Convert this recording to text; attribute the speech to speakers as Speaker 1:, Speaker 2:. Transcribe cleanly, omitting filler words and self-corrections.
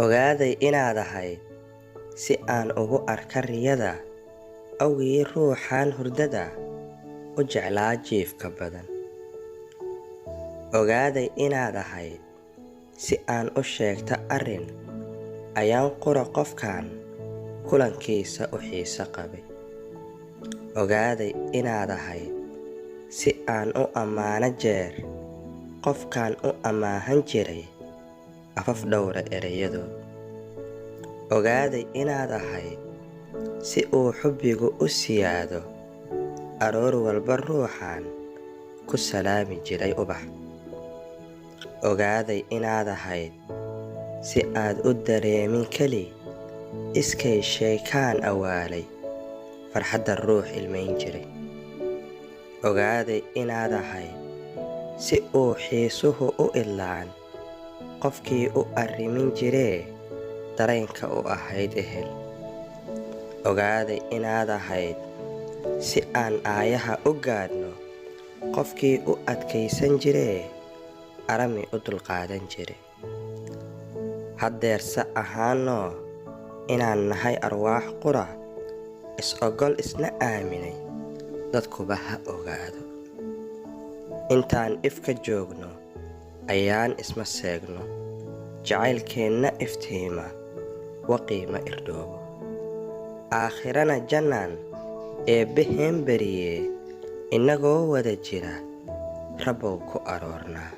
Speaker 1: Ogaaday inaad ahayd si aan ugu arka riyada awgii ruuxaan hurdada u jeclaa jiifka badan. Ogaaday inaad ahayd si aan u sheegta arrin ayaan qura qofkan kulankiisa u xiiso qabay. Ogaaday inaad ahayd si aan u ammaano jeer qofkan u ammaahan jiray afaf dhowra erayadood. Ogaaday inaad ahayd si uu xubbigu u siyaado aroor walba ruuxan ku salaami jiray ubax. Ogaaday inaad ahayd si aad u dareemin keli iskay sheekaan awaalay farxadda ruux ilmayn jiray. Ogaaday inaad ahayd si uu xiisuhu u ilaan qofkii u arrimin jiree dareenka u ahayd ehel. Ogaaday inaad ahayd si aan aayaha u gaadhno qofkii u adkaysan jiree arami u dulqaadan jiray. Haddeerse ahaanoo inaan nahay arwaax qura is-ogol isna aaminay dadkuba ha ogaado. Intaan ifka joogno ayaan isma seegno jacaylkeenna iftiima waqiima irdhoobo. Aakhirana jannaan eebbaheen bariyee innagoo wada jira Rabbow ku aroornaa.